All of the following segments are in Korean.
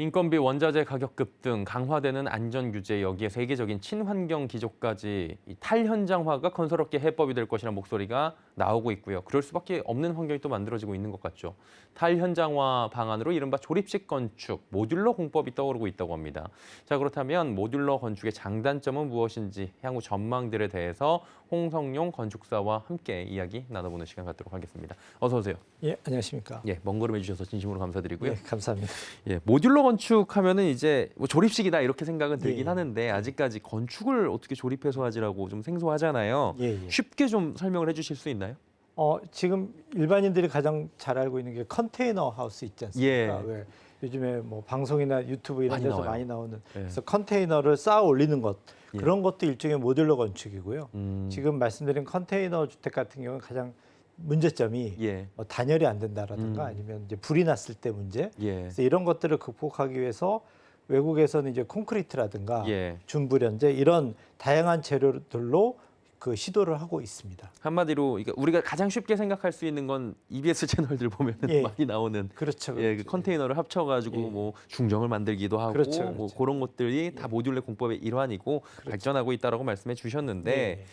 인건비, 원자재 가격 급등, 강화되는 안전 규제, 여기에 세계적인 친환경 기조까지 이 탈현장화가 건설업계 해법이 될 것이라는 목소리가 나오고 있고요. 그럴 수밖에 없는 환경이 또 만들어지고 있는 것 같죠. 탈현장화 방안으로 이른바 조립식 건축, 모듈러 공법이 떠오르고 있다고 합니다. 자, 그렇다면 모듈러 건축의 장단점은 무엇인지 향후 전망들에 대해서 홍성용 건축사와 함께 이야기 나눠보는 시간 갖도록 하겠습니다. 어서 오세요. 예, 안녕하십니까. 예, 먼 걸음 해주셔서 진심으로 감사드리고요. 예, 감사합니다. 예, 모듈러 건축하면은 이제 뭐 조립식이다 이렇게 생각은 들긴 예. 하는데 아직까지 건축을 어떻게 조립해서 하지라고 좀 생소하잖아요. 예, 예. 쉽게 좀 설명을 해주실 수 있나요? 지금 일반인들이 가장 잘 알고 있는 게 컨테이너 하우스 있지 않습니까? 예. 왜 요즘에 뭐 방송이나 유튜브 이런 많이 데서 나와요. 많이 나오는 예. 그래서 컨테이너를 쌓아 올리는 것 예. 그런 것도 일종의 모듈러 건축이고요. 음. 지금 말씀드린 컨테이너 주택 같은 경우는 가장 문제점이 예. 뭐 단열이 안 된다라든가 아니면 이제 불이 났을 때 문제. 예. 그래서 이런 것들을 극복하기 위해서 외국에서는 이제 콘크리트라든가 예. 준불연제 이런 다양한 재료들로 그 시도를 하고 있습니다. 한마디로 그러니까 우리가 가장 쉽게 생각할 수 있는 건 EBS 채널들 보면 예. 많이 나오는 그렇죠. 예, 그 컨테이너를 합쳐가지고 예. 뭐 중정을 만들기도 하고 그렇죠, 뭐 그렇죠. 그런 것들이 다 모듈러 공법의 일환이고 발전하고 있다라고 말씀해 주셨는데 예.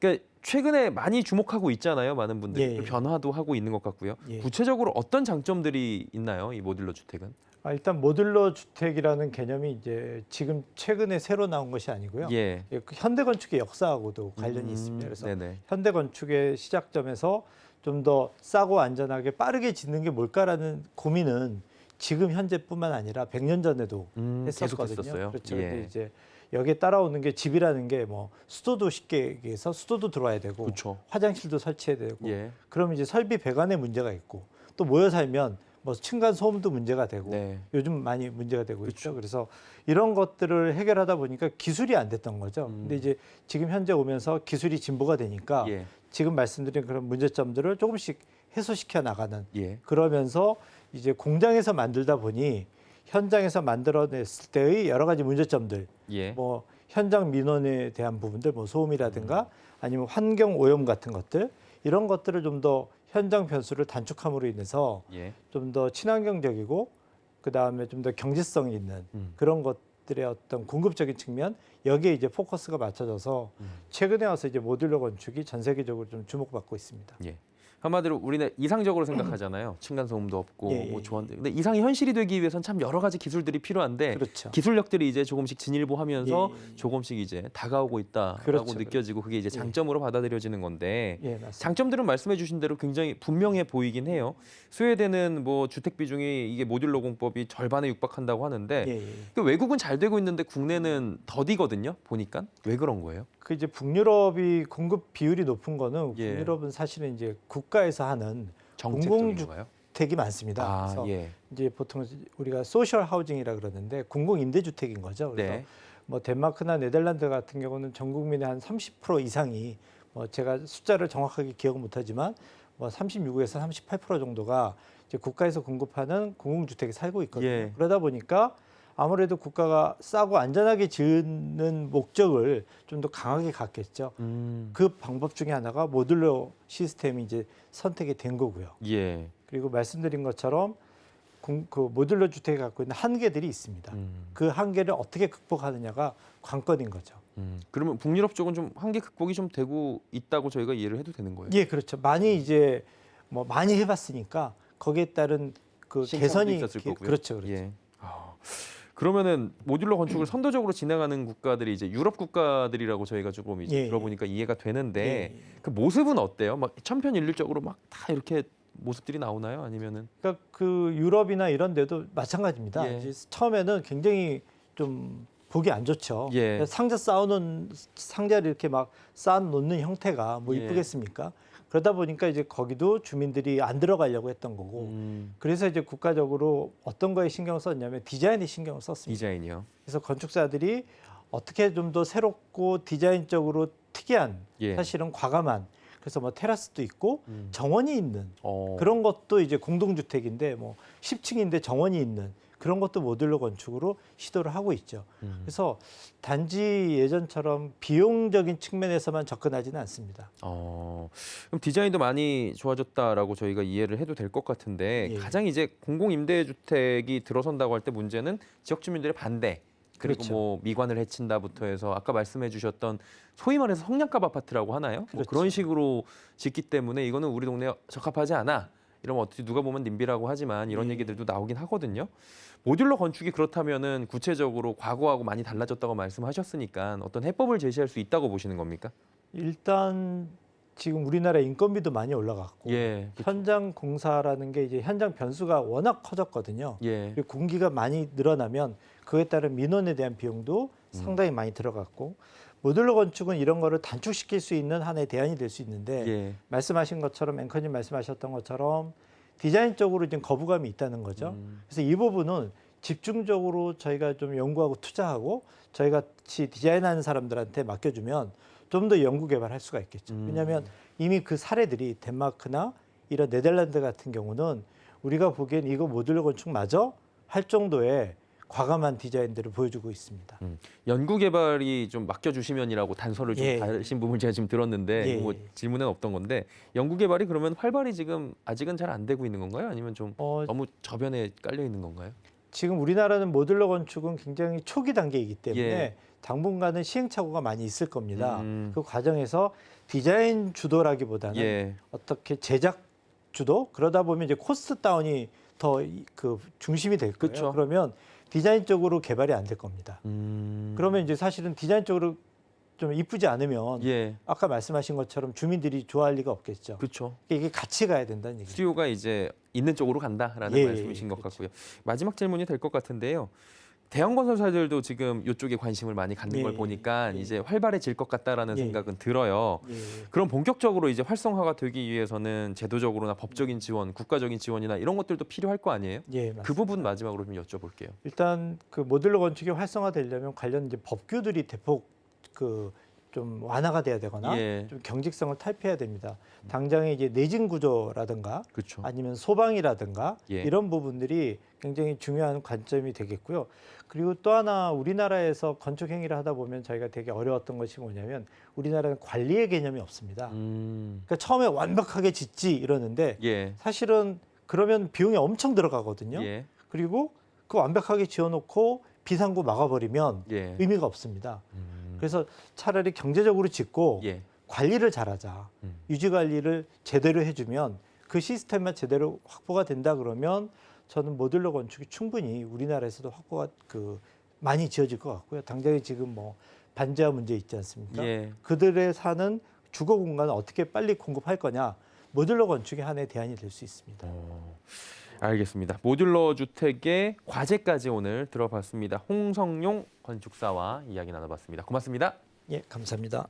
그러니까 최근에 많이 주목하고 있잖아요. 많은 분들이 예, 예. 변화도 하고 있는 것 같고요. 예. 구체적으로 어떤 장점들이 있나요? 이 모듈러 주택은? 일단 모듈러 주택이라는 개념이 이제 지금 최근에 새로 나온 것이 아니고요. 예. 그 현대 건축의 역사하고도 관련이 있습니다. 그래서 네네. 현대 건축의 시작점에서 좀 더 싸고 안전하게 빠르게 짓는 게 뭘까라는 고민은 지금 현재뿐만 아니라 100년 전에도 계속 했었거든요. 했었어요. 그렇죠. 예. 근데 이제 여기에 따라오는 게 집이라는 게 뭐 수도도 쉽게 얘기해서 수도도 들어와야 되고 그렇죠. 화장실도 설치해야 되고 예. 그럼 이제 설비 배관에 문제가 있고 또 모여 살면 뭐 층간 소음도 문제가 되고 네. 요즘 많이 문제가 되고 그렇죠. 있죠. 그래서 이런 것들을 해결하다 보니까 기술이 안 됐던 거죠. 근데 이제 지금 현재 오면서 기술이 진보가 되니까 예. 지금 말씀드린 그런 문제점들을 조금씩 해소시켜 나가는 예. 그러면서 이제 공장에서 만들다 보니 현장에서 만들어냈을 때의 여러 가지 문제점들 예. 뭐 현장 민원에 대한 부분들 뭐 소음이라든가 아니면 환경 오염 같은 것들 이런 것들을 좀 더 현장 변수를 단축함으로 인해서 예. 좀 더 친환경적이고 그다음에 좀 더 경제성이 있는 그런 것들의 어떤 궁극적인 측면 여기에 이제 포커스가 맞춰져서 최근에 와서 이제 모듈러 건축이 전 세계적으로 좀 주목받고 있습니다. 예. 한마디로 우리는 이상적으로 생각하잖아요. 층간 소음도 없고 예, 뭐 예. 좋은데 근데 이상이 현실이 되기 위해서는 참 여러 가지 기술들이 필요한데 그렇죠. 기술력들이 이제 조금씩 진일보하면서 예, 예. 조금씩 이제 다가오고 있다라고 그렇죠, 느껴지고 그게 이제 장점으로 받아들여지는 건데 예, 맞습니다. 장점들은 말씀해 주신 대로 굉장히 분명해 보이긴 해요. 스웨덴은 뭐 주택 비중이 이게 모듈러 공법이 절반에 육박한다고 하는데 예, 예. 그 외국은 잘 되고 있는데 국내는 더디거든요. 보니까 왜 그런 거예요? 그 이제 북유럽이 공급 비율이 높은 거는 예. 북유럽은 사실은 이제 국가에서 하는 정책적인 건가요? 공공주택이 많습니다. 아, 그래서 예. 이제 보통 우리가 소셜 하우징이라 그러는데 공공 임대주택인 거죠. 그래서 네. 뭐 덴마크나 네덜란드 같은 경우는 전 국민의 한 30% 이상이 뭐 제가 숫자를 정확하게 기억 못하지만 뭐 36에서 38% 정도가 이제 국가에서 공급하는 공공주택에 살고 있거든요. 예. 그러다 보니까 아무래도 국가가 싸고 안전하게 지으는 목적을 좀 더 강하게 갖겠죠. 그 방법 중에 하나가 모듈러 시스템이 이제 선택이 된 거고요. 예. 그리고 말씀드린 것처럼 그 모듈러 주택이 갖고 있는 한계들이 있습니다. 그 한계를 어떻게 극복하느냐가 관건인 거죠. 그러면 북유럽 쪽은 좀 한계 극복이 좀 되고 있다고 저희가 이해를 해도 되는 거예요? 예, 그렇죠. 많이 이제 뭐 많이 해봤으니까 거기에 따른 그 신청도 개선이 있었을 거고요. 그렇죠, 그렇죠. 예. 그러면은 모듈러 건축을 선도적으로 진행하는 국가들이 이제 유럽 국가들이라고 저희가 조금 이제 예, 들어보니까 이해가 되는데 예. 그 모습은 어때요? 막 천편일률적으로 막 다 이렇게 모습들이 나오나요? 아니면은 그러니까 그 유럽이나 이런 데도 마찬가지입니다. 예. 이제 처음에는 굉장히 좀 보기 안 좋죠. 예. 상자 쌓아놓은 상자를 이렇게 막 쌓아놓는 형태가 뭐 예. 이쁘겠습니까? 그러다 보니까 이제 거기도 주민들이 안 들어가려고 했던 거고 그래서 이제 국가적으로 어떤 거에 신경을 썼냐면 디자인에 신경을 썼습니다. 디자인이요. 그래서 건축사들이 어떻게 좀 더 새롭고 디자인적으로 특이한 예. 사실은 과감한 그래서 뭐 테라스도 있고 정원이 있는 어. 그런 것도 이제 공동주택인데 뭐 10층인데 정원이 있는 그런 것도 모듈러 건축으로 시도를 하고 있죠. 그래서 단지 예전처럼 비용적인 측면에서만 접근하지는 않습니다. 그럼 디자인도 많이 좋아졌다라고 저희가 이해를 해도 될 것 같은데 예. 가장 이제 공공임대주택이 들어선다고 할 때 문제는 지역 주민들의 반대 그리고 그렇죠. 뭐 미관을 해친다부터 해서 아까 말씀해주셨던 소위 말해서 성냥갑 아파트라고 하나요? 뭐 그렇죠. 그런 식으로 짓기 때문에 이거는 우리 동네에 적합하지 않아. 이러면 어떻게 누가 보면 님비라고 하지만 이런 예. 얘기들도 나오긴 하거든요. 모듈러 건축이 그렇다면은 구체적으로 과거하고 많이 달라졌다고 말씀하셨으니까 어떤 해법을 제시할 수 있다고 보시는 겁니까? 일단 지금 우리나라 인건비도 많이 올라갔고 예, 현장 공사라는 게 이제 현장 변수가 워낙 커졌거든요. 예, 그리고 공기가 많이 늘어나면 그에 따른 민원에 대한 비용도 상당히 많이 들어갔고 모듈러 건축은 이런 거를 단축시킬 수 있는 하나의 대안이 될 수 있는데 예. 말씀하신 것처럼 앵커님 말씀하셨던 것처럼 디자인적으로 좀 거부감이 있다는 거죠. 그래서 이 부분은 집중적으로 저희가 좀 연구하고 투자하고 저희 같이 디자인하는 사람들한테 맡겨주면 좀 더 연구 개발할 수가 있겠죠. 왜냐하면 이미 그 사례들이 덴마크나 이런 네덜란드 같은 경우는 우리가 보기엔 이거 모듈러 건축 맞아? 할 정도의 과감한 디자인들을 보여주고 있습니다. 연구 개발이 좀 맡겨주시면이라고 단서를 좀 예. 다신 부분을 제가 지금 들었는데 예. 뭐 질문은 없던 건데 연구 개발이 그러면 활발히 지금 아직은 잘 안 되고 있는 건가요? 아니면 좀 너무 저변에 깔려 있는 건가요? 지금 우리나라는 모듈러 건축은 굉장히 초기 단계이기 때문에 예. 당분간은 시행착오가 많이 있을 겁니다. 음. 그 과정에서 디자인 주도라기보다는 예, 어떻게 제작 주도 그러다 보면 이제 코스트 다운이 더 그 중심이 될 거예요. 그쵸. 그러면 디자인 쪽으로 개발이 안 될 겁니다. 그러면 이제 사실은 디자인 쪽으로 좀 이쁘지 않으면 예, 아까 말씀하신 것처럼 주민들이 좋아할 리가 없겠죠. 그렇죠. 이게 같이 가야 된다는 얘기죠. 수요가 이제 있는 쪽으로 간다라는 예, 말씀이신 것 그렇죠. 같고요. 마지막 질문이 될 것 같은데요. 대형 건설사들도 지금 이쪽에 관심을 많이 갖는 예, 걸 보니까 예. 이제 활발해질 것 같다라는 예. 생각은 들어요. 예. 그럼 본격적으로 이제 활성화가 되기 위해서는 제도적으로나 법적인 지원, 국가적인 지원이나 이런 것들도 필요할 거 아니에요? 예, 맞습니다. 그 부분 마지막으로 좀 여쭤볼게요. 일단 그 모듈러 건축이 활성화되려면 관련 이제 법규들이 대폭 그 좀 완화가 돼야 되거나 예. 좀 경직성을 탈피해야 됩니다. 당장에 이제 내진 구조라든가 그렇죠. 아니면 소방이라든가 예. 이런 부분들이 굉장히 중요한 관점이 되겠고요. 그리고 또 하나 우리나라에서 건축 행위를 하다 보면 저희가 되게 어려웠던 것이 뭐냐면 우리나라는 관리의 개념이 없습니다. 그러니까 처음에 완벽하게 짓지 이러는데 예. 사실은 그러면 비용이 엄청 들어가거든요. 예. 그리고 그 완벽하게 지어놓고 비상구 막아버리면 예. 의미가 없습니다. 그래서 차라리 경제적으로 짓고 예. 관리를 잘하자. 유지 관리를 제대로 해주면 그 시스템만 제대로 확보가 된다 그러면 저는 모듈러 건축이 충분히 우리나라에서도 확보가 많이 지어질 것 같고요. 당장에 지금 뭐 반지하 문제 있지 않습니까? 예. 그들의 사는 주거 공간을 어떻게 빨리 공급할 거냐. 모듈러 건축이 하나의 대안이 될 수 있습니다. 알겠습니다. 모듈러 주택의 과제까지 오늘 들어봤습니다. 홍성용 건축사와 이야기 나눠봤습니다. 고맙습니다. 예, 감사합니다.